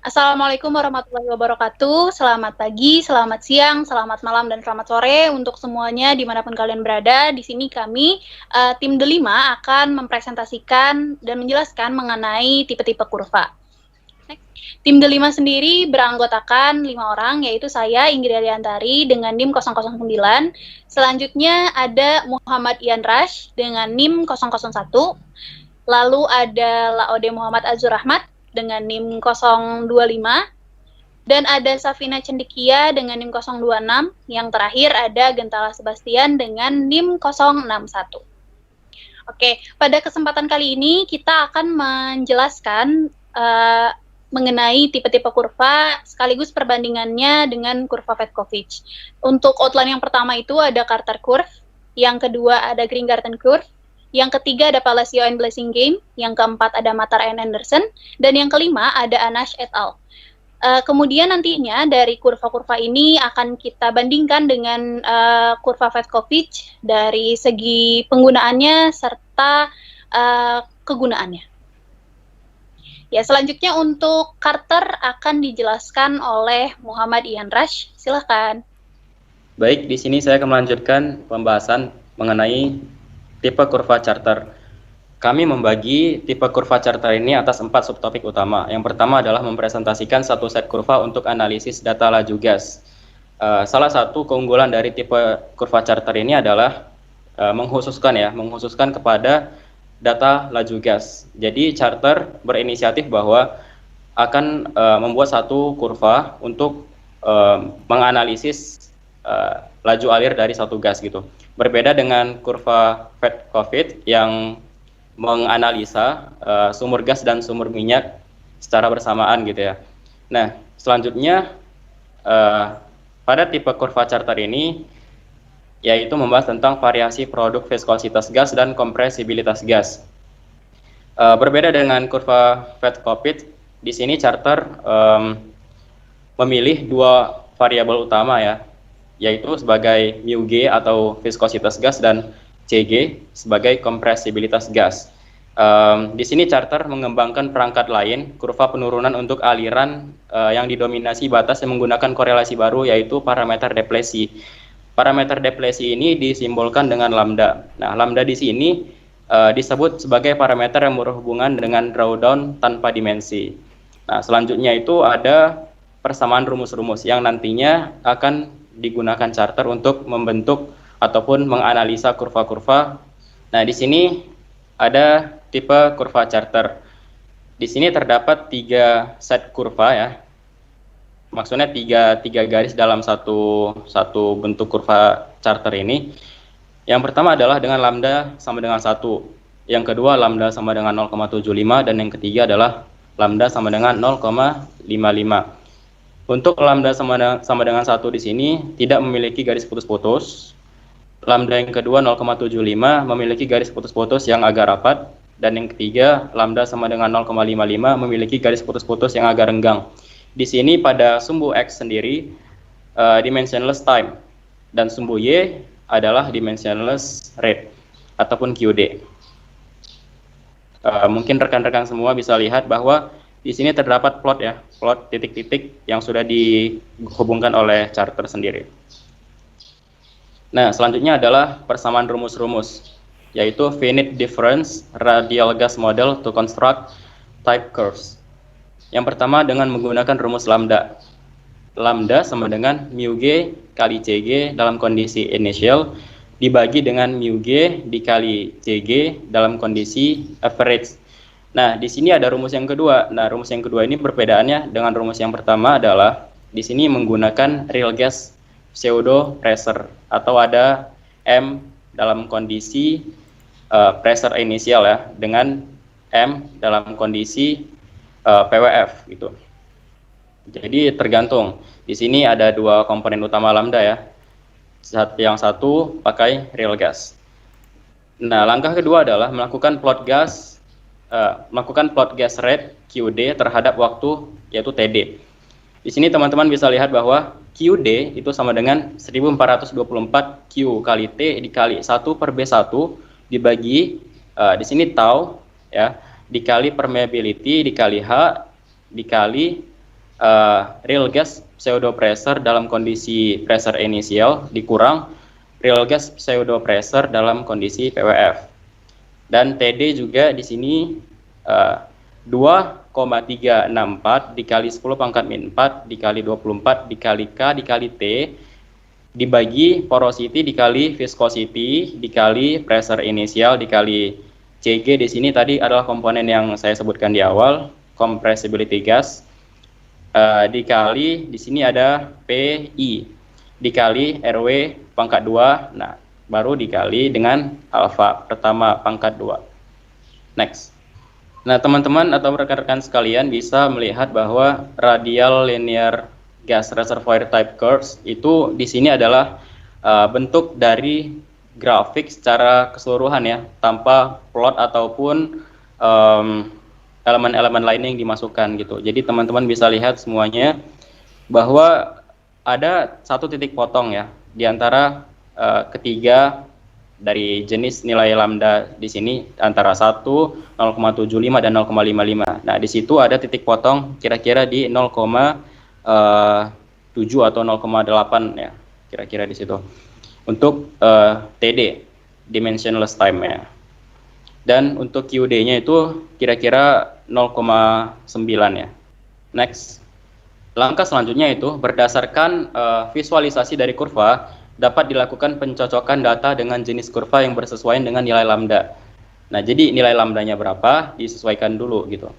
Assalamualaikum warahmatullahi wabarakatuh. Selamat pagi, selamat siang, selamat malam, dan selamat sore untuk semuanya dimanapun kalian berada. Di sini kami, tim Delima akan mempresentasikan dan menjelaskan mengenai tipe-tipe kurva. Tim Delima sendiri beranggotakan 5 orang, yaitu saya, Inggris Aliantari, dengan NIM 009. Selanjutnya ada Muhammad Ian Rash dengan NIM 001. Lalu ada Laode Muhammad Azur Rahmat dengan NIM 025. Dan ada Safina Cendikia dengan NIM 026. Yang terakhir ada Gentala Sebastian dengan NIM 061. Oke, pada kesempatan kali ini kita akan menjelaskan mengenai tipe-tipe kurva sekaligus perbandingannya dengan kurva Petkovic. Untuk outline yang pertama itu ada Carter curve, yang kedua ada Green-Garten curve, yang ketiga ada Palacio and Blessing-Game, yang keempat ada Matar and Anderson, dan yang kelima ada Anash et al. Kemudian nantinya dari kurva-kurva ini akan kita bandingkan dengan kurva Petkovic dari segi penggunaannya serta kegunaannya. Ya, selanjutnya untuk Carter akan dijelaskan oleh Muhammad Ian Rash. Silahkan. Baik, di sini saya akan melanjutkan pembahasan mengenai tipe kurva Carter. Kami membagi tipe kurva Carter ini atas 4 subtopik utama. Yang pertama adalah mempresentasikan satu set kurva untuk analisis data laju gas. Salah satu keunggulan dari tipe kurva Carter ini adalah mengkhususkan kepada data laju gas. Jadi Carter berinisiatif bahwa akan membuat satu kurva untuk menganalisis laju alir dari satu gas gitu. Berbeda dengan kurva Petkovic yang menganalisa sumur gas dan sumur minyak secara bersamaan gitu ya. Nah, selanjutnya pada tipe kurva Carter ini yaitu membahas tentang variasi produk viskositas gas dan kompresibilitas gas. Berbeda dengan kurva Petkovic, di sini Carter memilih 2 variabel utama ya, yaitu sebagai μg atau viskositas gas dan Cg sebagai kompresibilitas gas. Di sini Carter mengembangkan perangkat lain, kurva penurunan untuk aliran yang didominasi batas yang menggunakan korelasi baru, yaitu parameter deplesi. Parameter deplesi ini disimbolkan dengan lambda. Nah, lambda di sini disebut sebagai parameter yang berhubungan dengan drawdown tanpa dimensi. Nah, selanjutnya itu ada persamaan rumus-rumus yang nantinya akan digunakan Carter untuk membentuk ataupun menganalisa kurva-kurva. Nah, di sini ada tipe kurva Carter. Di sini terdapat 3 set kurva ya. Maksudnya tiga garis dalam satu bentuk kurva Carter ini. Yang pertama adalah dengan lambda sama dengan 1. Yang kedua lambda sama dengan 0,75 dan yang ketiga adalah lambda sama dengan 0,55. Untuk lambda sama dengan 1 di sini tidak memiliki garis putus-putus. Lambda yang kedua 0,75 memiliki garis putus-putus yang agak rapat, dan yang ketiga lambda sama dengan 0,55 memiliki garis putus-putus yang agak renggang. Di sini pada sumbu X sendiri dimensionless time dan sumbu Y adalah dimensionless rate ataupun QD. Mungkin rekan-rekan semua bisa lihat bahwa di sini terdapat plot ya, plot titik-titik yang sudah dihubungkan oleh Carter sendiri. Nah, selanjutnya adalah persamaan rumus-rumus, yaitu finite difference radial gas model to construct type curves. Yang pertama dengan menggunakan rumus lambda. Lambda sama dengan μg kali Cg dalam kondisi initial dibagi dengan μg dikali Cg dalam kondisi average. Nah, di sini ada rumus yang kedua. Nah, rumus yang kedua ini perbedaannya dengan rumus yang pertama adalah di sini menggunakan real gas pseudo pressure atau ada M dalam kondisi pressure initial ya, dengan M dalam kondisi PWF gitu. Jadi tergantung. Di sini ada 2 komponen utama lambda ya. Yang satu pakai real gas. Nah, langkah kedua adalah melakukan plot gas rate QD terhadap waktu, yaitu TD. Di sini teman-teman bisa lihat bahwa QD itu sama dengan 1424 Q kali T dikali 1 per B1 dibagi di sini tau ya, dikali permeability dikali H dikali real gas pseudo pressure dalam kondisi pressure initial dikurang real gas pseudo pressure dalam kondisi PWF. Dan TD juga di sini 2,364 dikali 10 pangkat min 4 dikali 24 dikali K dikali T dibagi porosity dikali viscosity dikali pressure initial dikali CG. Di sini tadi adalah komponen yang saya sebutkan di awal, compressibility gas, dikali di sini ada PI dikali RW pangkat 2, nah baru dikali dengan alfa pertama pangkat 2. Next. Nah, teman-teman atau rekan-rekan sekalian bisa melihat bahwa radial linear gas reservoir type curves itu di sini adalah bentuk dari grafik secara keseluruhan ya, tanpa plot ataupun elemen-elemen lain yang dimasukkan gitu. Jadi teman-teman bisa lihat semuanya bahwa ada satu titik potong ya di antara ketiga dari jenis nilai lambda di sini antara 1, 0,75 dan 0,55. Nah, di situ ada titik potong kira-kira di 0,7 atau 0,8 ya, kira-kira di situ. Untuk TD, dimensionless time ya. Dan untuk QD-nya itu kira-kira 0,9 ya. Next. Langkah selanjutnya itu berdasarkan visualisasi dari kurva dapat dilakukan pencocokan data dengan jenis kurva yang bersesuaian dengan nilai lambda. Nah, jadi nilai lambdanya berapa disesuaikan dulu gitu.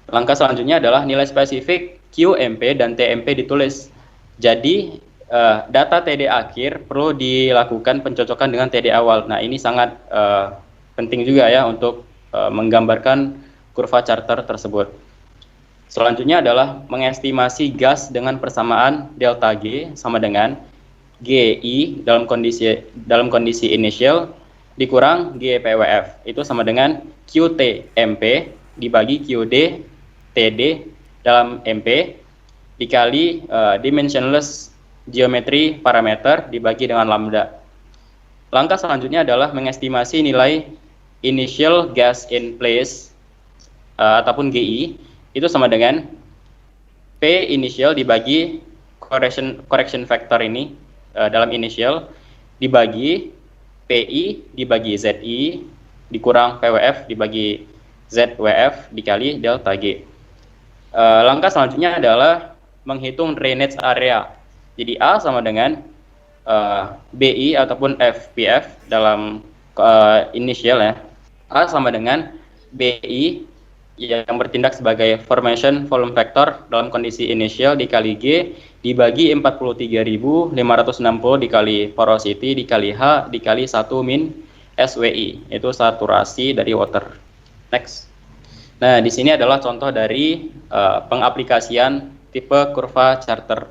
Langkah selanjutnya adalah nilai spesifik QMP dan TMP ditulis. Jadi data TD akhir perlu dilakukan pencocokan dengan TD awal. Nah, ini sangat penting juga ya untuk menggambarkan kurva Charter tersebut. Selanjutnya adalah mengestimasi gas dengan persamaan delta G sama dengan GI dalam kondisi initial dikurang GPWF itu sama dengan QTMP dibagi QD TD dalam MP dikali dimensionless geometry parameter dibagi dengan lambda. Langkah selanjutnya adalah mengestimasi nilai initial gas in place ataupun GI itu sama dengan P initial dibagi correction factor ini dalam initial dibagi PI dibagi ZI dikurang PWF dibagi ZWF dikali delta G. Langkah selanjutnya adalah menghitung drainage area. Jadi A sama dengan BI ataupun FPF dalam initial ya. A sama dengan BI yang bertindak sebagai formation volume factor dalam kondisi initial dikali G dibagi 43.560 dikali porosity dikali H dikali 1 min SWI, itu saturasi dari water. Next. Nah, di sini adalah contoh dari pengaplikasian tipe kurva Charter.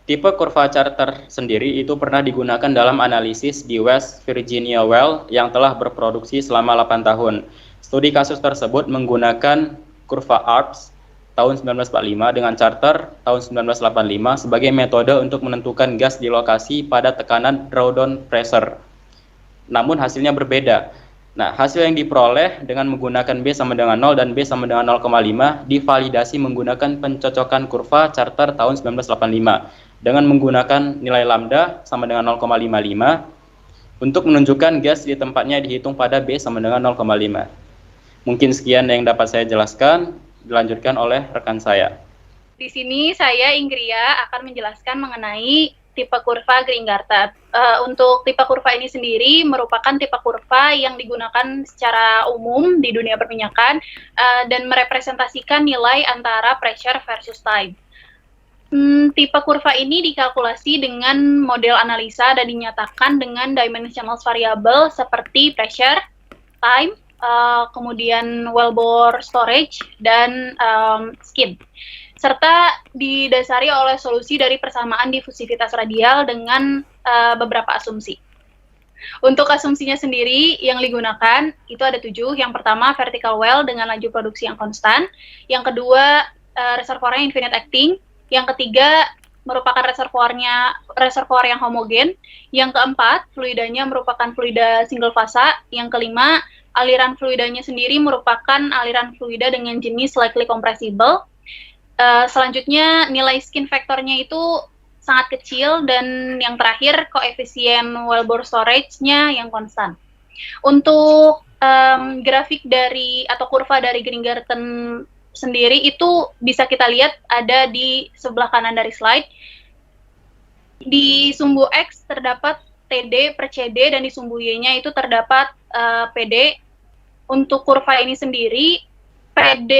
Tipe kurva Charter sendiri itu pernah digunakan dalam analisis di West Virginia Well yang telah berproduksi selama 8 tahun. Studi kasus tersebut menggunakan kurva ARPS tahun 1945 dengan Charter tahun 1985 sebagai metode untuk menentukan gas di lokasi pada tekanan drawdown pressure. Namun hasilnya berbeda. Nah, hasil yang diperoleh dengan menggunakan B sama dengan 0 dan B sama dengan 0,5 divalidasi menggunakan pencocokan kurva Charter tahun 1985 dengan menggunakan nilai lambda sama dengan 0,55 untuk menunjukkan gas di tempatnya dihitung pada B sama dengan 0,5. Mungkin sekian yang dapat saya jelaskan, dilanjutkan oleh rekan saya. Di sini saya, Inggria, akan menjelaskan mengenai tipe kurva Green-Gartner. Untuk tipe kurva ini sendiri merupakan tipe kurva yang digunakan secara umum di dunia perminyakan dan merepresentasikan nilai antara pressure versus time. Tipe kurva ini dikalkulasi dengan model analisa dan dinyatakan dengan dimensional variable seperti pressure, time, kemudian wellbore storage, dan skin, serta didasari oleh solusi dari persamaan difusivitas radial dengan beberapa asumsi. Untuk asumsinya sendiri yang digunakan itu ada 7. Yang pertama, vertical well dengan laju produksi yang konstan. Yang kedua, reservoirnya infinite acting. Yang ketiga, merupakan reservoir yang homogen. Yang keempat, fluidanya merupakan fluida single fasa. Yang kelima, aliran fluidanya sendiri merupakan aliran fluida dengan jenis likely compressible. Selanjutnya nilai skin factornya itu sangat kecil, dan yang terakhir koefisien wellbore storage-nya yang konstan. Untuk grafik dari atau kurva dari Green-Garten sendiri itu bisa kita lihat ada di sebelah kanan dari slide. Di sumbu X terdapat TD per CD, dan di sumbu Y-nya itu terdapat PD. Untuk kurva ini sendiri,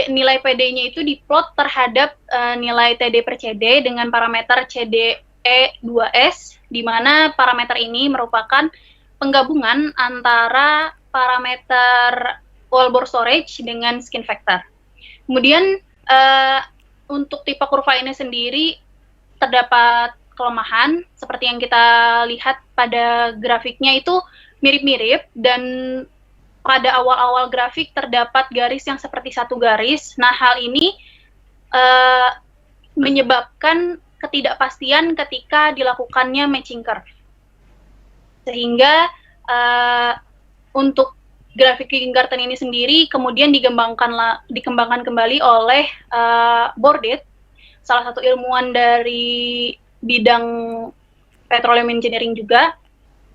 nilai PD-nya itu diplot terhadap nilai TD per CD dengan parameter CDE2S, di mana parameter ini merupakan penggabungan antara parameter wellbore storage dengan skin factor. Kemudian untuk tipe kurva ini sendiri terdapat kelemahan, seperti yang kita lihat pada grafiknya itu mirip-mirip, dan pada awal-awal grafik terdapat garis yang seperti satu garis. Nah, hal ini menyebabkan ketidakpastian ketika dilakukannya matching curve. Sehingga untuk grafik Green-Garten ini sendiri kemudian dikembangkan kembali oleh Bordet, salah satu ilmuwan dari bidang petroleum engineering juga.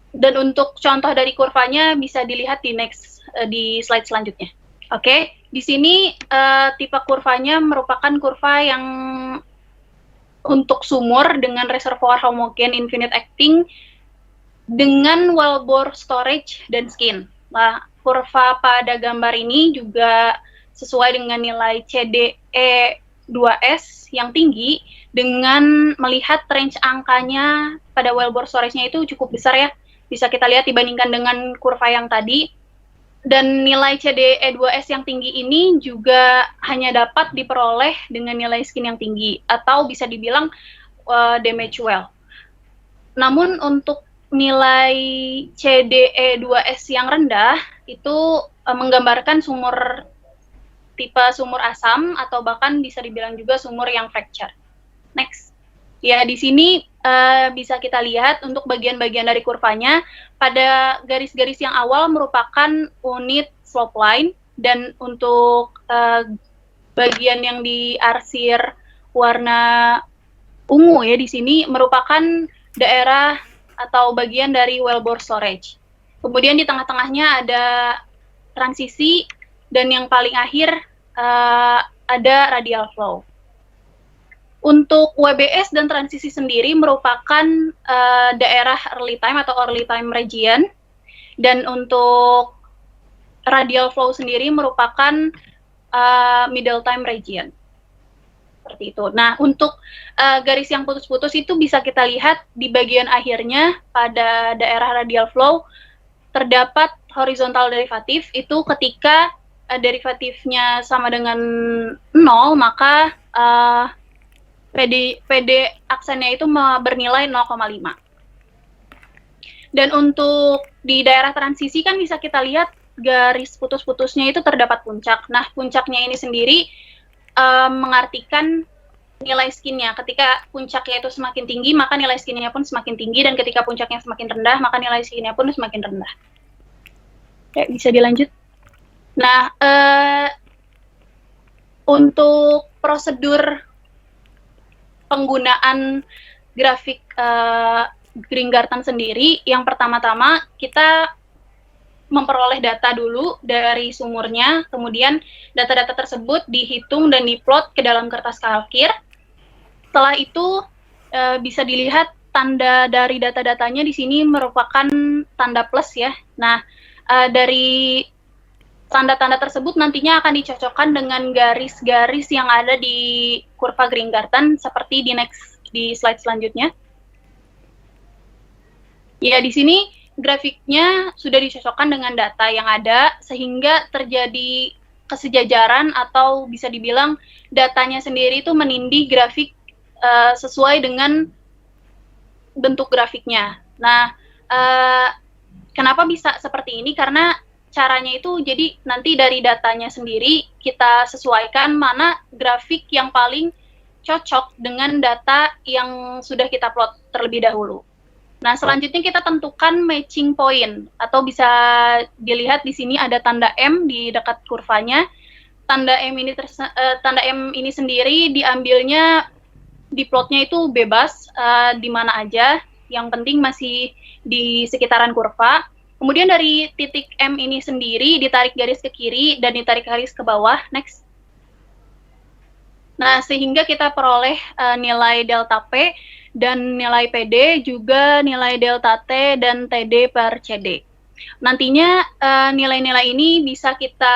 Dan untuk contoh dari kurvanya bisa dilihat di slide selanjutnya. Oke, di sini tipe kurvanya merupakan kurva yang untuk sumur dengan reservoir homogen infinite acting dengan wellbore storage dan skin. Nah, kurva pada gambar ini juga sesuai dengan nilai CDE2S yang tinggi, dengan melihat range angkanya pada wellbore storage-nya itu cukup besar ya. Bisa kita lihat dibandingkan dengan kurva yang tadi. Dan nilai CDE2S yang tinggi ini juga hanya dapat diperoleh dengan nilai skin yang tinggi, atau bisa dibilang damage well. Namun untuk nilai CDE2S yang rendah itu menggambarkan tipe sumur asam, atau bahkan bisa dibilang juga sumur yang fracture. Next. Ya, di sini bisa kita lihat untuk bagian-bagian dari kurvanya, pada garis-garis yang awal merupakan unit slope line, dan untuk bagian yang diarsir warna ungu ya di sini merupakan daerah atau bagian dari wellbore storage. Kemudian di tengah-tengahnya ada transisi, dan yang paling akhir ada radial flow. Untuk WBS dan transisi sendiri merupakan daerah early time atau early time region, dan untuk radial flow sendiri merupakan middle time region. Seperti itu. Nah, untuk garis yang putus-putus itu bisa kita lihat di bagian akhirnya pada daerah radial flow terdapat horizontal derivatif. Itu ketika derivatifnya sama dengan 0, maka PD aksennya itu bernilai 0,5. Dan untuk di daerah transisi kan bisa kita lihat garis putus-putusnya itu terdapat puncak. Nah, puncaknya ini sendiri mengartikan nilai skinnya. Ketika puncaknya itu semakin tinggi, maka nilai skinnya pun semakin tinggi, dan ketika puncaknya semakin rendah, maka nilai skinnya pun semakin rendah. Oke, bisa dilanjut. Nah, untuk prosedur penggunaan grafik Green-Garten sendiri, yang pertama-tama kita memperoleh data dulu dari sumurnya, kemudian data-data tersebut dihitung dan diplot ke dalam kertas kalkir. Setelah itu bisa dilihat tanda dari data-datanya di sini merupakan tanda plus ya. Nah, dari tanda-tanda tersebut nantinya akan dicocokkan dengan garis-garis yang ada di kurva Green-Garten seperti di slide selanjutnya. Ya, di sini grafiknya sudah dicocokkan dengan data yang ada sehingga terjadi kesejajaran, atau bisa dibilang datanya sendiri itu menindih grafik sesuai dengan bentuk grafiknya. Nah, kenapa bisa seperti ini? Karena caranya itu jadi nanti dari datanya sendiri kita sesuaikan mana grafik yang paling cocok dengan data yang sudah kita plot terlebih dahulu. Nah, selanjutnya kita tentukan matching point, atau bisa dilihat di sini ada tanda M di dekat kurvanya. tanda tanda M ini sendiri diambilnya di plotnya itu bebas di mana aja, yang penting masih di sekitaran kurva. Kemudian dari titik M ini sendiri ditarik garis ke kiri dan ditarik garis ke bawah. Next. Nah, sehingga kita peroleh nilai delta P dan nilai PD, juga nilai delta T dan TD per CD. Nantinya nilai-nilai ini bisa kita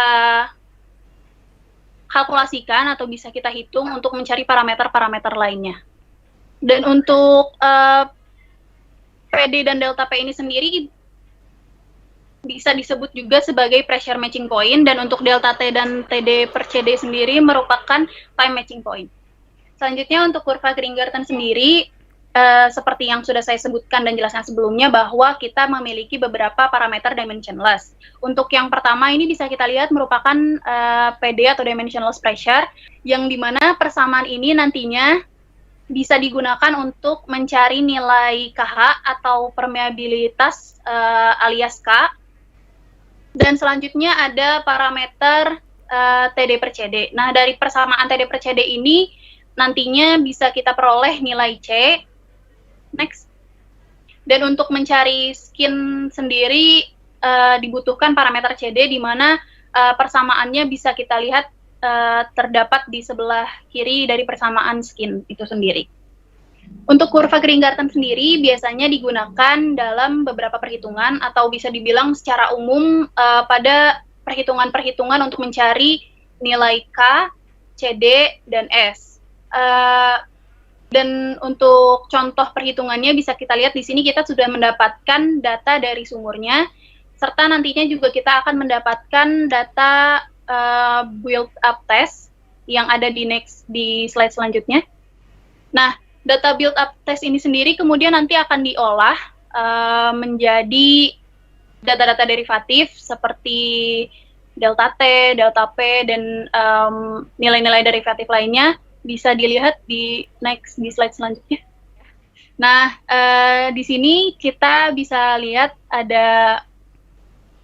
kalkulasikan atau bisa kita hitung untuk mencari parameter-parameter lainnya. Dan untuk PD dan delta P ini sendiri bisa disebut juga sebagai pressure matching point, dan untuk delta T dan TD per CD sendiri merupakan time matching point. Selanjutnya untuk kurva Green-Garten sendiri, seperti yang sudah saya sebutkan dan jelaskan sebelumnya, bahwa kita memiliki beberapa parameter dimensionless. Untuk yang pertama ini bisa kita lihat merupakan PD atau dimensionless pressure, yang dimana persamaan ini nantinya bisa digunakan untuk mencari nilai KH atau permeabilitas alias K. Dan selanjutnya ada parameter TD per CD. Nah, dari persamaan TD per CD ini nantinya bisa kita peroleh nilai C. Next. Dan untuk mencari skin sendiri dibutuhkan parameter CD, di mana persamaannya bisa kita lihat terdapat di sebelah kiri dari persamaan skin itu sendiri. Untuk kurva Green-Garten sendiri biasanya digunakan dalam beberapa perhitungan, atau bisa dibilang secara umum pada perhitungan-perhitungan untuk mencari nilai K, CD, dan S. Dan untuk contoh perhitungannya bisa kita lihat di sini, kita sudah mendapatkan data dari sumurnya, serta nantinya juga kita akan mendapatkan data build-up test yang ada di slide selanjutnya. Nah, data build-up test ini sendiri kemudian nanti akan diolah menjadi data-data derivatif seperti delta T, delta P, dan nilai-nilai derivatif lainnya. Bisa dilihat di slide selanjutnya. Nah, di sini kita bisa lihat ada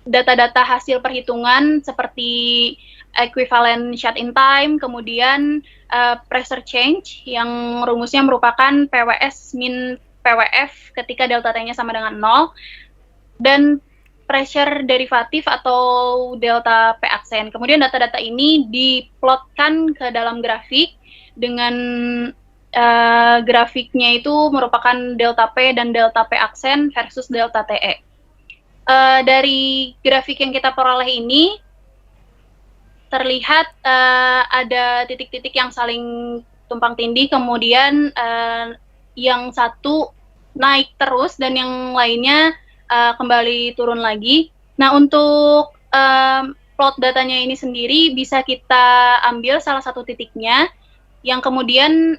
data-data hasil perhitungan seperti equivalent shut in time, kemudian pressure change yang rumusnya merupakan PWS min PWF ketika delta T-nya sama dengan 0, dan pressure derivatif atau delta P aksen. Kemudian data-data ini diplotkan ke dalam grafik dengan grafiknya itu merupakan delta P dan delta P aksen versus delta TE. Dari grafik yang kita peroleh ini terlihat ada titik-titik yang saling tumpang tindih, kemudian yang satu naik terus dan yang lainnya kembali turun lagi. Nah, untuk plot datanya ini sendiri bisa kita ambil salah satu titiknya, yang kemudian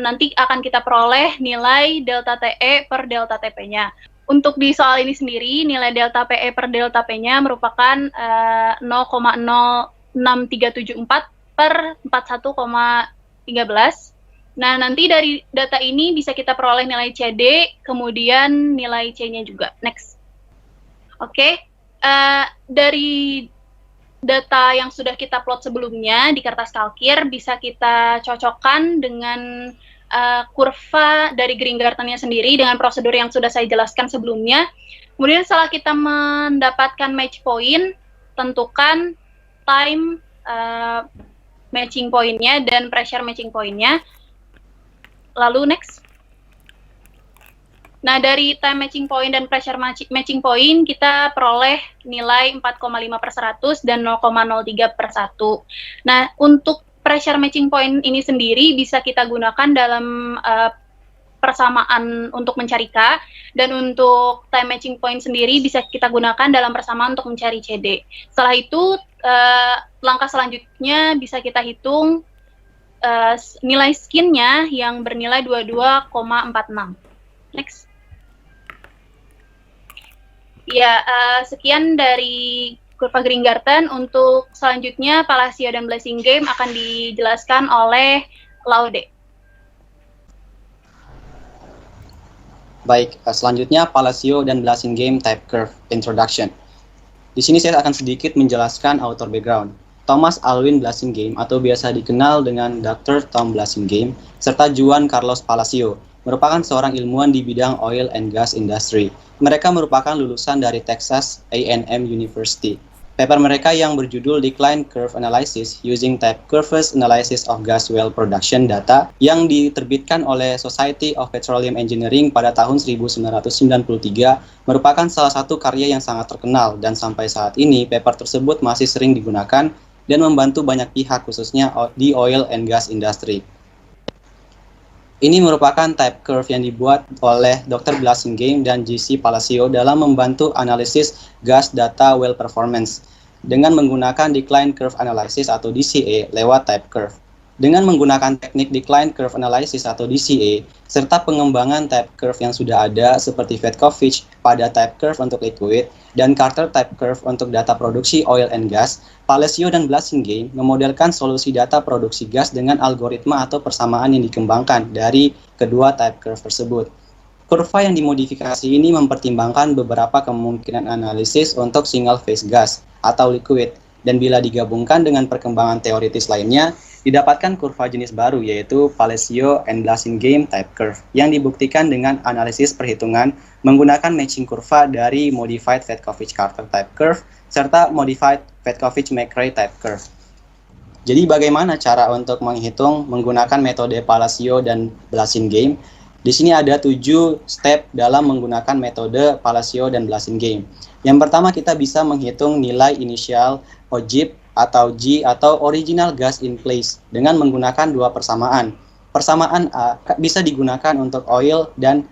nanti akan kita peroleh nilai delta TE per delta TP-nya. Untuk di soal ini sendiri, nilai delta PE per delta P-nya merupakan 0,06374 per 41,13. Nah, nanti dari data ini bisa kita peroleh nilai CD, kemudian nilai C-nya juga. Next. Oke, dari data yang sudah kita plot sebelumnya di kertas kalkir, bisa kita cocokkan dengan kurva dari Green-Garten-nya sendiri dengan prosedur yang sudah saya jelaskan sebelumnya. Kemudian setelah kita mendapatkan match point, tentukan time matching point-nya dan pressure matching point-nya. Lalu next. Nah, dari time matching point dan pressure matching point, kita peroleh nilai 4,5/100 dan 0,03/1. Nah, untuk pressure matching point ini sendiri bisa kita gunakan dalam persamaan untuk mencari K, dan untuk time matching point sendiri bisa kita gunakan dalam persamaan untuk mencari CD. Setelah itu, langkah selanjutnya bisa kita hitung nilai skin-nya yang bernilai 22,46. Next. Ya, sekian dari kurva Green-Garten. Untuk selanjutnya, Palacio dan Blessing Game akan dijelaskan oleh Laude. Baik, selanjutnya Palacio dan Blessing Game Type Curve Introduction. Di sini saya akan sedikit menjelaskan outer background. Thomas Alwyn Blasingame atau biasa dikenal dengan Dr. Tom Blasingame, serta Juan Carlos Palacio, merupakan seorang ilmuwan di bidang oil and gas industry. Mereka merupakan lulusan dari Texas A&M University. Paper mereka yang berjudul Decline Curve Analysis Using Type Curves Analysis of Gas Well Production Data yang diterbitkan oleh Society of Petroleum Engineering pada tahun 1993 merupakan salah satu karya yang sangat terkenal dan sampai saat ini paper tersebut masih sering digunakan dan membantu banyak pihak khususnya di oil and gas industry. Ini merupakan type curve yang dibuat oleh Dr. Blasingame dan J.C. Palacio dalam membantu analisis gas data well performance dengan menggunakan decline curve analysis atau DCA lewat type curve. Dengan menggunakan teknik decline curve analysis atau DCA serta pengembangan type curve yang sudah ada seperti Vetkovich pada type curve untuk liquid dan Carter type curve untuk data produksi oil and gas, Palacio dan Blasingame memodelkan solusi data produksi gas dengan algoritma atau persamaan yang dikembangkan dari kedua type curve tersebut. Kurva yang dimodifikasi ini mempertimbangkan beberapa kemungkinan analisis untuk single phase gas atau liquid, dan bila digabungkan dengan perkembangan teoritis lainnya, didapatkan kurva jenis baru yaitu Palacio and Blasingame type curve yang dibuktikan dengan analisis perhitungan menggunakan matching kurva dari modified Vetkovich-Carter type curve serta modified Vetkovich-McRae type curve. Jadi bagaimana cara untuk menghitung menggunakan metode Palacio dan Blasingame? Di sini ada 7 step dalam menggunakan metode Palacio dan Blasingame. Yang pertama, kita bisa menghitung nilai inisial OGIP atau G atau original gas in place dengan menggunakan dua persamaan. Persamaan A bisa digunakan untuk oil dan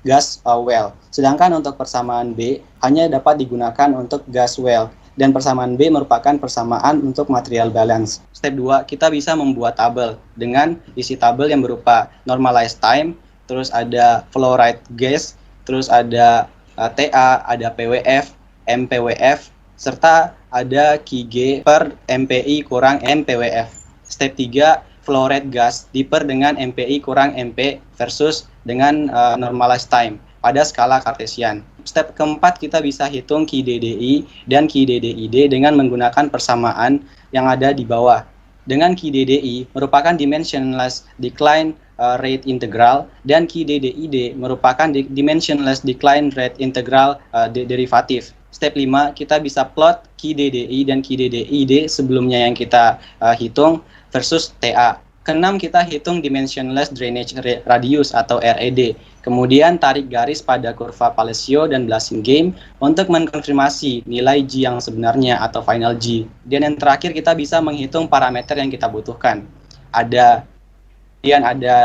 gas well, sedangkan untuk persamaan B hanya dapat digunakan untuk gas well, dan persamaan B merupakan persamaan untuk material balance. Step 2, kita bisa membuat tabel dengan isi tabel yang berupa normalized time, terus ada flow rate gas, terus ada TA, ada PWF, MPWF, serta ada KG per MPI kurang MPWF. Step 3, flow rate gas diper dengan MPI kurang MP versus dengan normalized time pada skala Cartesian. Step keempat, kita bisa hitung KDDI dan KDDID dengan menggunakan persamaan yang ada di bawah. Dengan KDDI merupakan dimensionless decline rate integral dan KDDID merupakan dimensionless decline rate integral derivatif. Step 5, kita bisa plot KDDI dan KDDID sebelumnya yang kita hitung versus TA. Keenam, kita hitung dimensionless drainage radius atau RED. Kemudian tarik garis pada kurva Palacio dan Blasingame untuk mengkonfirmasi nilai G yang sebenarnya atau final G. Dan yang terakhir, kita bisa menghitung parameter yang kita butuhkan. Ada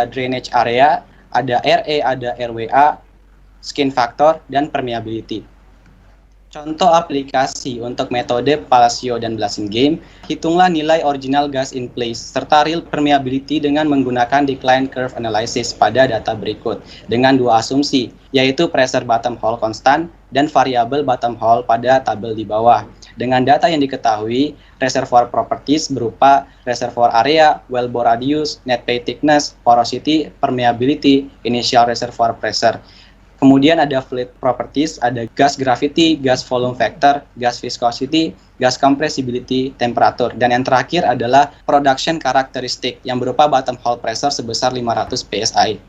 drainage area, ada RE, ada RWA, skin factor, dan permeability. Contoh aplikasi untuk metode Palacio dan Blasingame, hitunglah nilai original gas in place serta real permeability dengan menggunakan decline curve analysis pada data berikut dengan dua asumsi, yaitu pressure bottom hole constant dan variabel bottom hole pada tabel di bawah. Dengan data yang diketahui, reservoir properties berupa reservoir area, wellbore radius, net pay thickness, porosity, permeability, initial reservoir pressure. Kemudian ada fluid properties, ada gas gravity, gas volume factor, gas viscosity, gas compressibility, temperatur. Dan yang terakhir adalah production characteristic yang berupa bottom hole pressure sebesar 500 psi.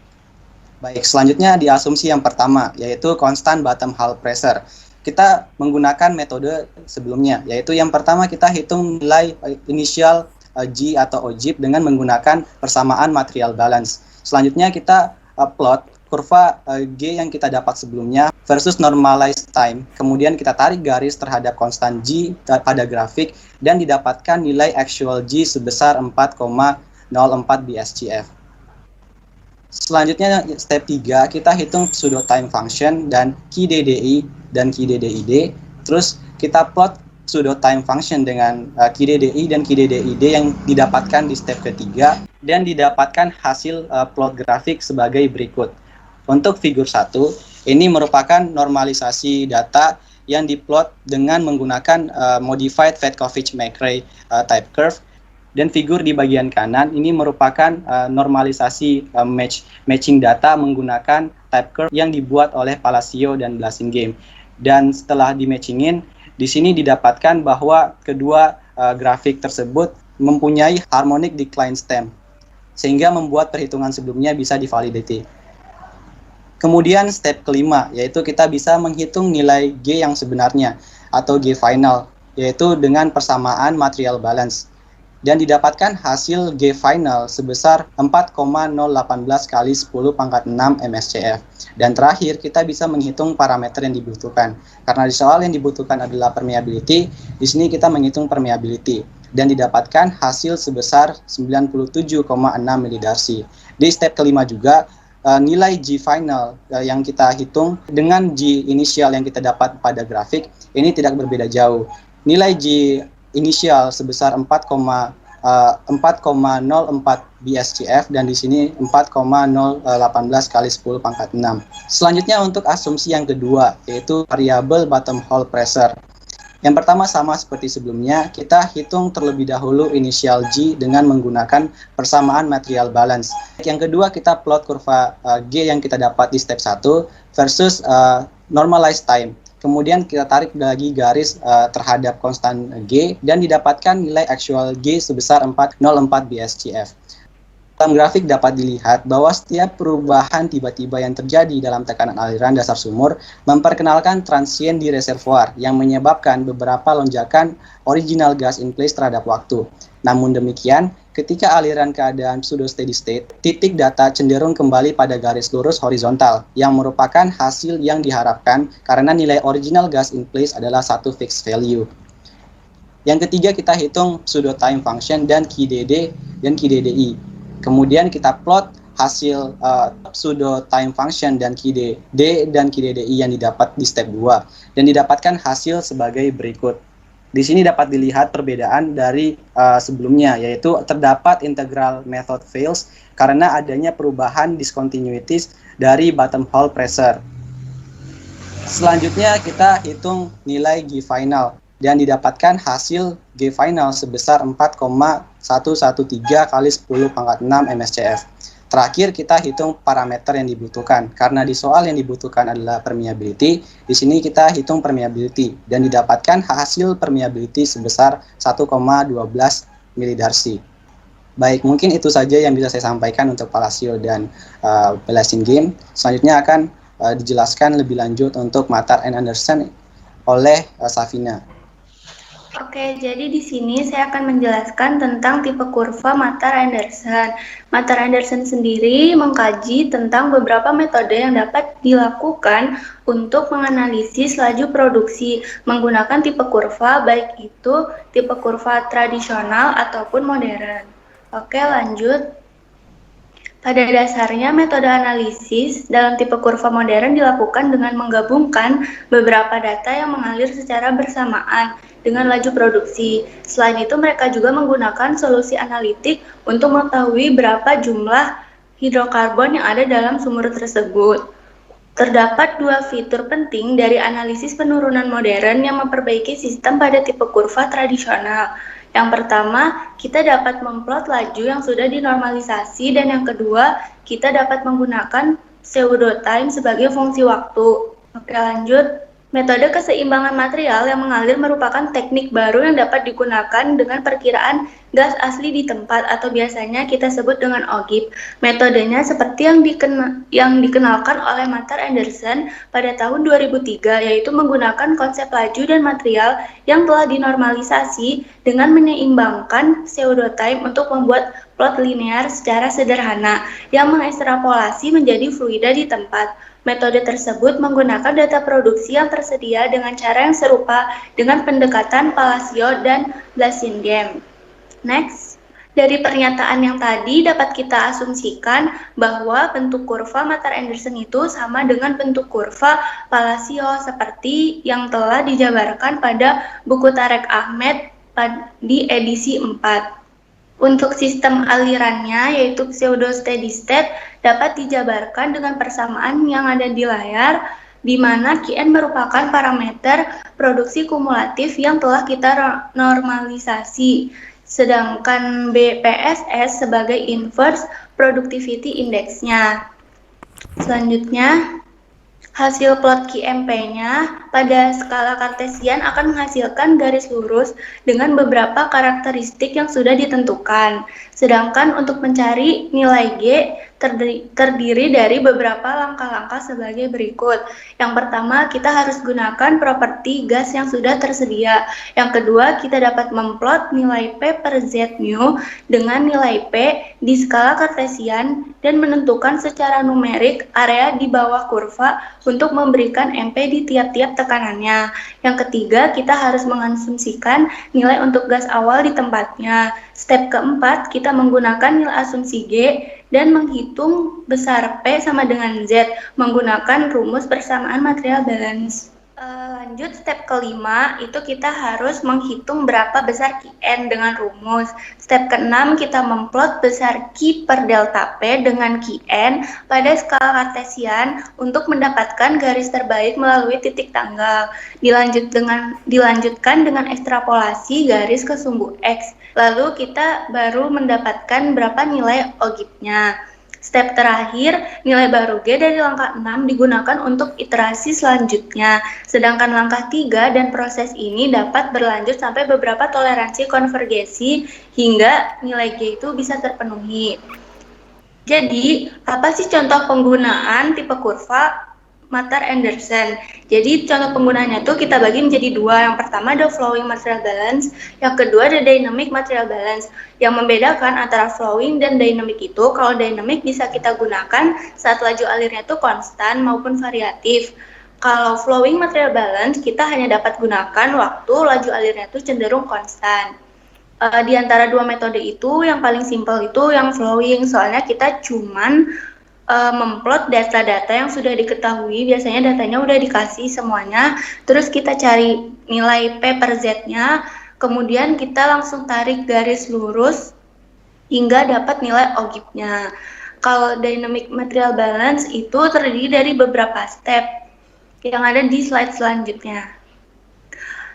Baik, selanjutnya di asumsi yang pertama, yaitu constant bottom hole pressure. Kita menggunakan metode sebelumnya, yaitu yang pertama kita hitung nilai initial G atau OGIP dengan menggunakan persamaan material balance. Selanjutnya kita plot kurva G yang kita dapat sebelumnya versus normalized time. Kemudian kita tarik garis terhadap konstan G pada grafik dan didapatkan nilai actual G sebesar 4,04 BSCF. Selanjutnya step 3, kita hitung pseudo time function dan KDDI dan KDDID. Terus kita plot pseudo time function dengan KDDI dan KDDID yang didapatkan di step ketiga dan didapatkan hasil plot grafik sebagai berikut. Untuk figur 1, ini merupakan normalisasi data yang diplot dengan menggunakan modified Vetkovich-McRae type curve, dan figur di bagian kanan ini merupakan normalisasi matching data menggunakan type curve yang dibuat oleh Palacio dan Blasingame. Dan setelah di-matchingin, di sini didapatkan bahwa kedua grafik tersebut mempunyai harmonic decline stem, sehingga membuat perhitungan sebelumnya bisa divalidasi. Kemudian step kelima, yaitu kita bisa menghitung nilai G yang sebenarnya atau G final, yaitu dengan persamaan material balance. Dan didapatkan hasil G final sebesar 4,018 kali 10 pangkat 6 MSCF. Dan terakhir, kita bisa menghitung parameter yang dibutuhkan. Karena di soal yang dibutuhkan adalah permeability, di sini kita menghitung permeability. Dan didapatkan hasil sebesar 97,6 milidarsi. Di step kelima juga, nilai G final yang kita hitung dengan G inisial yang kita dapat pada grafik, ini tidak berbeda jauh. Nilai G inisial sebesar 4,04 BSCF dan di sini 4,018 kali 10 pangkat 6. Selanjutnya untuk asumsi yang kedua, yaitu variabel bottom hole pressure. Yang pertama sama seperti sebelumnya, kita hitung terlebih dahulu inisial G dengan menggunakan persamaan material balance. Yang kedua, kita plot kurva G yang kita dapat di step 1 versus normalized time. Kemudian kita tarik lagi garis terhadap konstan G dan didapatkan nilai actual G sebesar 404 BSCF. Dalam grafik dapat dilihat bahwa setiap perubahan tiba-tiba yang terjadi dalam tekanan aliran dasar sumur memperkenalkan transient di reservoir yang menyebabkan beberapa lonjakan original gas in place terhadap waktu. Namun demikian, ketika aliran keadaan pseudo steady state, titik data cenderung kembali pada garis lurus horizontal yang merupakan hasil yang diharapkan karena nilai original gas in place adalah satu fixed value. Yang ketiga, kita hitung pseudo time function dan QDD dan QDDI. Kemudian kita plot hasil pseudo time function dan QDD dan QDDI yang didapat di step 2 dan didapatkan hasil sebagai berikut. Di sini dapat dilihat perbedaan dari sebelumnya, yaitu terdapat integral method fails karena adanya perubahan discontinuities dari bottom hole pressure. Selanjutnya kita hitung nilai G final dan didapatkan hasil G final sebesar 4,113 kali 10 pangkat 6 MSCF. Terakhir kita hitung parameter yang dibutuhkan. Karena di soal yang dibutuhkan adalah permeability, di sini kita hitung permeability dan didapatkan hasil permeability sebesar 1,12 milidarsi. Baik, mungkin itu saja yang bisa saya sampaikan untuk Palacio dan balancing game. Selanjutnya akan dijelaskan lebih lanjut untuk Matar and Anderson oleh Safina. Oke, jadi di sini saya akan menjelaskan tentang tipe kurva Matar-Anderson. Matar-Anderson sendiri mengkaji tentang beberapa metode yang dapat dilakukan untuk menganalisis laju produksi menggunakan tipe kurva, baik itu tipe kurva tradisional ataupun modern. Oke, lanjut. Pada dasarnya, metode analisis dalam tipe kurva modern dilakukan dengan menggabungkan beberapa data yang mengalir secara bersamaan dengan laju produksi. Selain itu, mereka juga menggunakan solusi analitik untuk mengetahui berapa jumlah hidrokarbon yang ada dalam sumur tersebut. Terdapat dua fitur penting dari analisis penurunan modern yang memperbaiki sistem pada tipe kurva tradisional. Yang pertama, kita dapat memplot laju yang sudah dinormalisasi, dan yang kedua, kita dapat menggunakan pseudo time sebagai fungsi waktu. Oke, lanjut. Metode keseimbangan material yang mengalir merupakan teknik baru yang dapat digunakan dengan perkiraan gas asli di tempat atau biasanya kita sebut dengan OGIP. Metodenya seperti yang dikenalkan oleh Matar-Anderson pada tahun 2003, yaitu menggunakan konsep laju dan material yang telah dinormalisasi dengan menyeimbangkan pseudo time untuk membuat plot linear secara sederhana yang mengekstrapolasi menjadi fluida di tempat. Metode tersebut menggunakan data produksi yang tersedia dengan cara yang serupa dengan pendekatan Palacio dan Blasingame. Next, dari pernyataan yang tadi dapat kita asumsikan bahwa bentuk kurva Matar-Anderson itu sama dengan bentuk kurva Palacio seperti yang telah dijabarkan pada buku Tarek Ahmed di edisi 4. Untuk sistem alirannya, yaitu pseudo steady state, dapat dijabarkan dengan persamaan yang ada di layar, di mana Qn merupakan parameter produksi kumulatif yang telah kita normalisasi, sedangkan BPSS sebagai inverse productivity index-nya. Selanjutnya, Hasil plot QMP-nya pada skala kartesian akan menghasilkan garis lurus dengan beberapa karakteristik yang sudah ditentukan. Sedangkan untuk mencari nilai G terdiri dari beberapa langkah-langkah sebagai berikut. Yang pertama, kita harus gunakan properti gas yang sudah tersedia. Yang kedua, kita dapat memplot nilai P per Z mu dengan nilai P di skala kartesian dan menentukan secara numerik area di bawah kurva untuk memberikan MP di tiap-tiap tekanannya. Yang ketiga, kita harus mengasumsikan nilai untuk gas awal di tempatnya. Step keempat, kita menggunakan nilai asumsi G dan menghitung besar P sama dengan Z menggunakan rumus persamaan material balance. Lanjut step kelima, itu kita harus menghitung berapa besar Qn dengan rumus. Step keenam, kita memplot besar Q per delta P dengan Qn pada skala kartesian untuk mendapatkan garis terbaik melalui titik tanggal. Dilanjutkan dengan ekstrapolasi garis ke sumbu X. Lalu kita baru mendapatkan berapa nilai OGIP-nya. Step terakhir, nilai baru G dari langkah 6 digunakan untuk iterasi selanjutnya. Sedangkan langkah 3 dan proses ini dapat berlanjut sampai beberapa toleransi konvergensi hingga nilai G itu bisa terpenuhi. Jadi, apa sih contoh penggunaan tipe kurva Matar-Anderson? Jadi contoh penggunaannya tuh kita bagi menjadi dua. Yang pertama ada flowing material balance, yang kedua ada dynamic material balance. Yang membedakan antara flowing dan dynamic itu, kalau dynamic bisa kita gunakan saat laju alirnya tuh konstan maupun variatif. Kalau flowing material balance kita hanya dapat gunakan waktu laju alirnya tuh cenderung konstan. Di antara dua metode itu yang paling simpel itu yang flowing, soalnya kita cuman memplot data-data yang sudah diketahui, biasanya datanya udah dikasih semuanya, terus kita cari nilai P per Z-nya, kemudian kita langsung tarik garis lurus hingga dapat nilai OGIP-nya. Kalau dynamic material balance itu terdiri dari beberapa step yang ada di slide selanjutnya.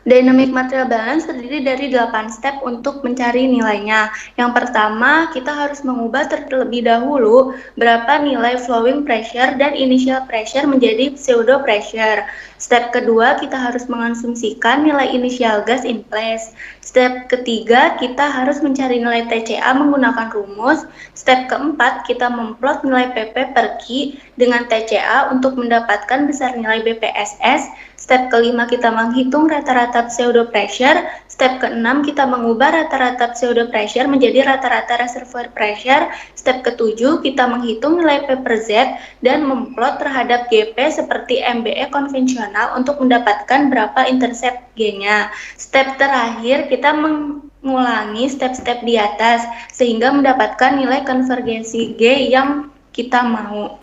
Dynamic material balance terdiri dari 8 step untuk mencari nilainya. Yang pertama, kita harus mengubah terlebih dahulu berapa nilai flowing pressure dan initial pressure menjadi pseudo pressure. Step kedua, kita harus mengasumsikan nilai initial gas in place. Step ketiga, kita harus mencari nilai TCA menggunakan rumus. Step keempat, kita memplot nilai PP per Q dengan TCA untuk mendapatkan besar nilai BPSS. Step kelima, kita menghitung rata-rata pseudo pressure. Step keenam, kita mengubah rata-rata pseudo pressure menjadi rata-rata reservoir pressure. Step ketujuh, kita menghitung nilai P per Z dan memplot terhadap GP seperti MBE konvensional untuk mendapatkan berapa intercept G-nya. Step terakhir, kita mengulangi step-step di atas sehingga mendapatkan nilai konvergensi G yang kita mau.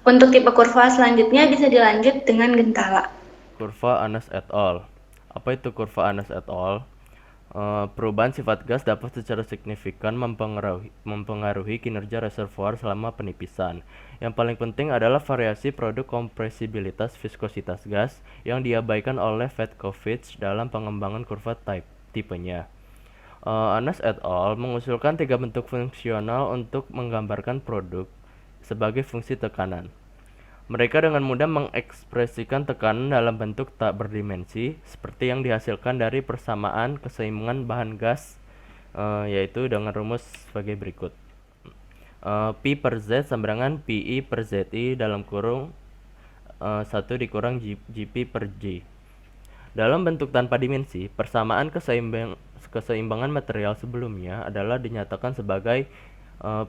Untuk tipe kurva selanjutnya bisa dilanjut dengan gentala. Kurva Anas et al. Apa itu kurva Anas et al? Perubahan sifat gas dapat secara signifikan mempengaruhi kinerja reservoir selama penipisan. Yang paling penting adalah variasi produk kompresibilitas viskositas gas yang diabaikan oleh Vetkovic dalam pengembangan kurva tipenya. Anas et al. Mengusulkan 3 bentuk fungsional untuk menggambarkan produk sebagai fungsi tekanan. Mereka dengan mudah mengekspresikan tekanan dalam bentuk tak berdimensi seperti yang dihasilkan dari persamaan keseimbangan bahan gas, yaitu dengan rumus sebagai berikut. P per Z sama dengan PI per ZI dalam kurung 1 dikurang GP per G. Dalam bentuk tanpa dimensi, persamaan keseimbangan material sebelumnya adalah dinyatakan sebagai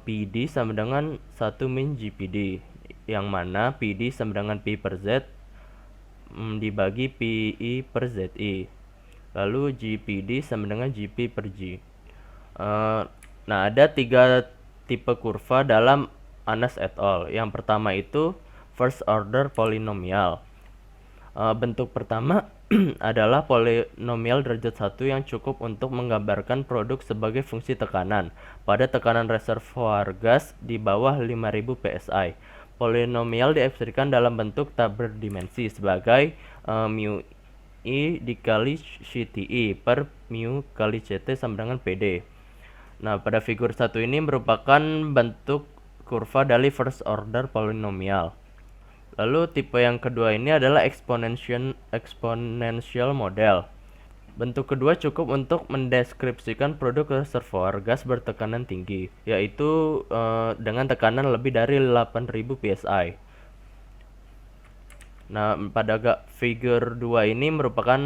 PD sama dengan 1 min GPD, yang mana PD sama dengan P per Z dibagi PI per ZI. Lalu GPD sama dengan GP per G. Nah, ada 3 tipe kurva dalam Anas et al. Yang pertama itu first order polynomial. Bentuk pertama adalah polinomial derajat 1 yang cukup untuk menggambarkan produk sebagai fungsi tekanan pada tekanan reservoir gas di bawah 5000 psi. Polinomial diekspresikan dalam bentuk tak berdimensi sebagai mu I dikali CTI per mu kali CT sama dengan PD. Nah, pada figur 1 ini merupakan bentuk kurva dari first order polynomial. Lalu tipe yang kedua ini adalah exponential model. Bentuk kedua cukup untuk mendeskripsikan produk reservoir gas bertekanan tinggi, yaitu dengan tekanan lebih dari 8000 psi. Nah, pada figure 2 ini merupakan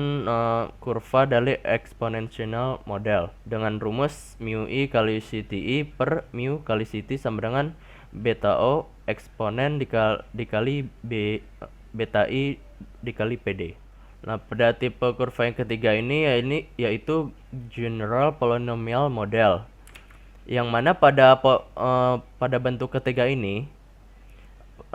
kurva dari exponential model dengan rumus mu i kali CTI per mu kali CT sama dengan beta O eksponen dikali beta I dikali PD. Nah, pada tipe kurva yang ketiga ini yaitu general polynomial model, yang mana pada bentuk ketiga ini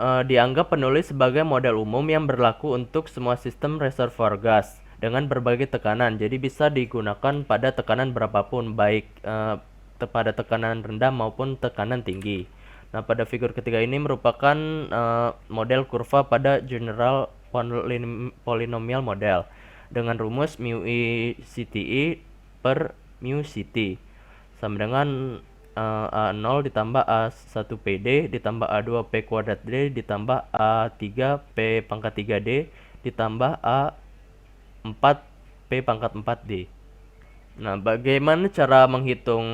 dianggap penulis sebagai model umum yang berlaku untuk semua sistem reservoir gas dengan berbagai tekanan. Jadi bisa digunakan pada tekanan berapapun, baik pada tekanan rendah maupun tekanan tinggi. Nah, pada figur ketiga ini merupakan model kurva pada general polynomial model dengan rumus mu i CTI per mu CT sama dengan A0 ditambah A1 PD ditambah A2 P kuadrat D ditambah A3 P pangkat 3D ditambah A4 P pangkat 4D. Nah, bagaimana cara menghitung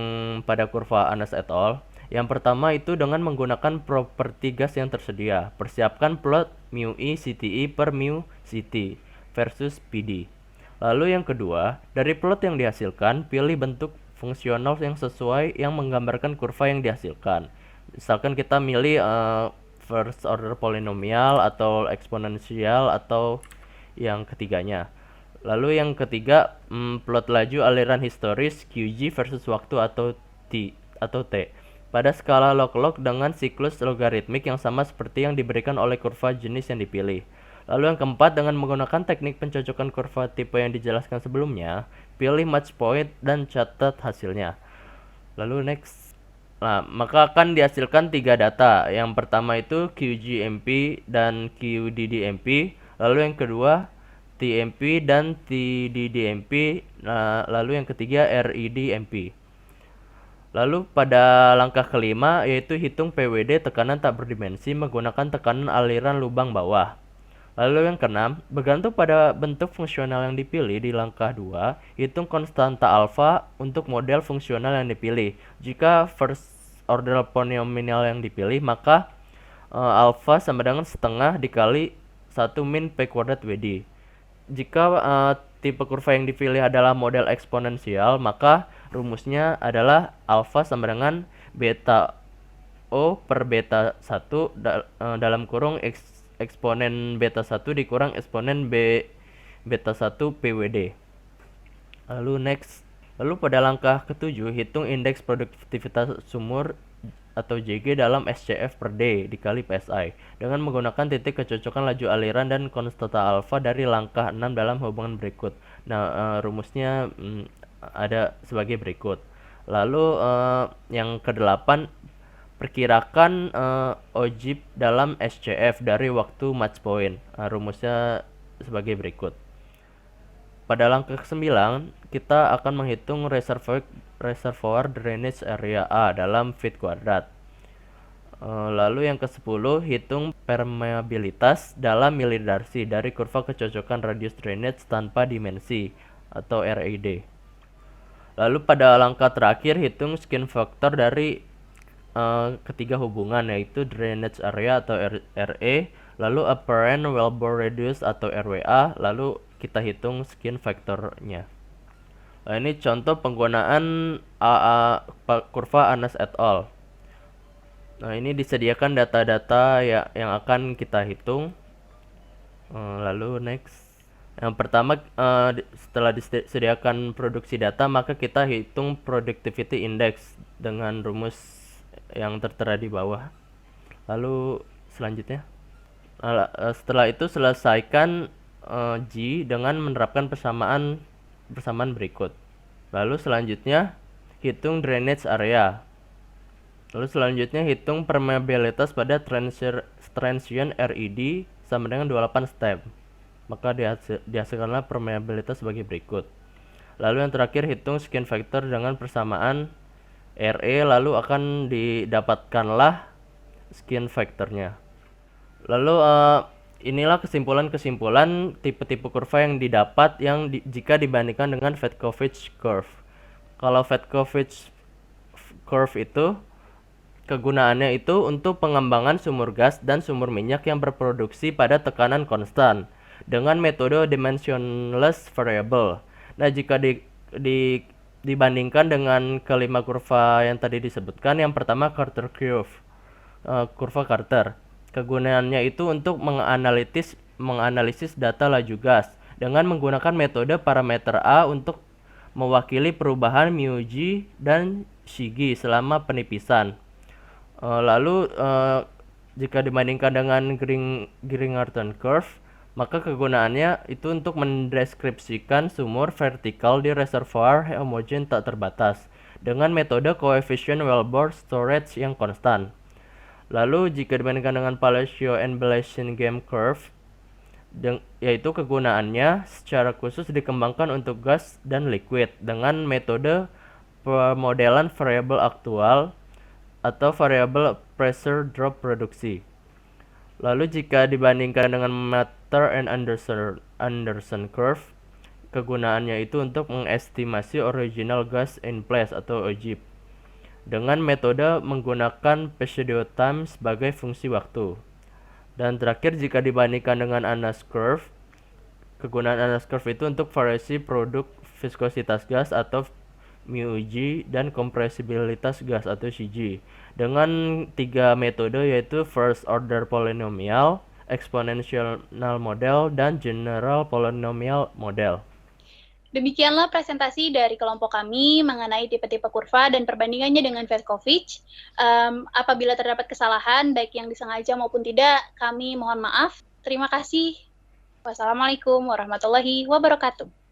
pada kurva Anas et al? Yang pertama itu dengan menggunakan properti gas yang tersedia. Persiapkan plot mu i CTI per mu CT versus PD. Lalu yang kedua, dari plot yang dihasilkan, pilih bentuk fungsional yang sesuai yang menggambarkan kurva yang dihasilkan. Misalkan kita milih first order polynomial atau eksponensial atau yang ketiganya. Lalu yang ketiga, plot laju aliran historis QG versus waktu atau T. Pada skala log-log dengan siklus logaritmik yang sama seperti yang diberikan oleh kurva jenis yang dipilih. Lalu yang keempat, dengan menggunakan teknik pencocokan kurva tipe yang dijelaskan sebelumnya, pilih match point dan catat hasilnya. Lalu next. Nah, maka akan dihasilkan 3 data. Yang pertama itu QGMP dan QDDMP. Lalu yang kedua TMP dan TDDMP. Nah, lalu yang ketiga REDMP. Lalu pada langkah kelima yaitu hitung PWD tekanan tak berdimensi menggunakan tekanan aliran lubang bawah. Lalu yang keenam, bergantung pada bentuk fungsional yang dipilih di langkah 2, hitung konstanta alfa untuk model fungsional yang dipilih. Jika first order polynomial yang dipilih, maka alfa sama dengan setengah dikali 1 min P kuadrat WD. Jika tipe kurva yang dipilih adalah model eksponensial, maka rumusnya adalah alfa sama dengan beta O per beta 1 dalam kurung eksponen beta 1 dikurang eksponen beta 1 PWD. Lalu next. Lalu pada langkah ketujuh, hitung indeks produktivitas sumur atau JG dalam SCF per D dikali PSI dengan menggunakan titik kecocokan laju aliran dan konstanta alfa dari langkah 6 dalam hubungan berikut. Nah, rumusnya ada sebagai berikut. Lalu yang ke-8, perkirakan ojib dalam SCF dari waktu match point. Rumusnya sebagai berikut. Pada langkah ke-9, kita akan menghitung reservoir drainage area A dalam feet kuadrat. Lalu yang ke-10, hitung permeabilitas dalam milidarsi dari kurva kecocokan radius drainage tanpa dimensi atau RAD. Lalu pada langkah terakhir, hitung skin factor dari ketiga hubungan yaitu drainage area atau RA, lalu apparent wellbore radius atau RWA, lalu kita hitung skin factornya. Nah, ini contoh penggunaan kurva Anas et al. Nah, ini disediakan data-data yang akan kita hitung. Lalu next. Yang pertama, setelah disediakan produksi data, maka kita hitung productivity index dengan rumus yang tertera di bawah. Lalu selanjutnya, setelah itu selesaikan G dengan menerapkan persamaan berikut. Lalu selanjutnya hitung drainage area. Lalu selanjutnya hitung permeabilitas pada transient RED sama dengan 28 step. Maka dihasilkanlah permeabilitas sebagai berikut. Lalu yang terakhir hitung skin factor dengan persamaan RE, lalu akan didapatkanlah skin factornya. Lalu inilah kesimpulan-kesimpulan tipe-tipe kurva yang didapat jika dibandingkan dengan Fedkovich curve. Kalau Fedkovich curve itu kegunaannya itu untuk pengembangan sumur gas dan sumur minyak yang berproduksi pada tekanan konstan dengan metode dimensionless variable. Nah, jika dibandingkan dengan kelima kurva yang tadi disebutkan, yang pertama Carter curve, kurva Carter. Kegunaannya itu untuk menganalisis data laju gas dengan menggunakan metode parameter A untuk mewakili perubahan mu G dan Shigi selama penipisan. Lalu jika dibandingkan dengan Gringerton curve, maka kegunaannya itu untuk mendeskripsikan sumur vertikal di reservoir homogen tak terbatas dengan metode coefficient wellbore storage yang konstan. Lalu jika dibandingkan dengan Palacio and Blasingame curve, yaitu kegunaannya secara khusus dikembangkan untuk gas dan liquid dengan metode pemodelan variabel aktual atau variabel pressure drop produksi. Lalu jika dibandingkan dengan Matter and Anderson curve, kegunaannya itu untuk mengestimasi original gas in place atau OGIP dengan metode menggunakan Pseudo time sebagai fungsi waktu. Dan terakhir jika dibandingkan dengan Anas curve, kegunaan Anas curve itu untuk variasi produk viskositas gas atau mu G dan kompresibilitas gas atau Cg dengan 3 metode yaitu first order polynomial, exponential model, dan general polynomial model. Demikianlah presentasi dari kelompok kami mengenai tipe-tipe kurva dan perbandingannya dengan Fedkovich. Apabila terdapat kesalahan, baik yang disengaja maupun tidak, kami mohon maaf. Terima kasih. Wassalamualaikum warahmatullahi wabarakatuh.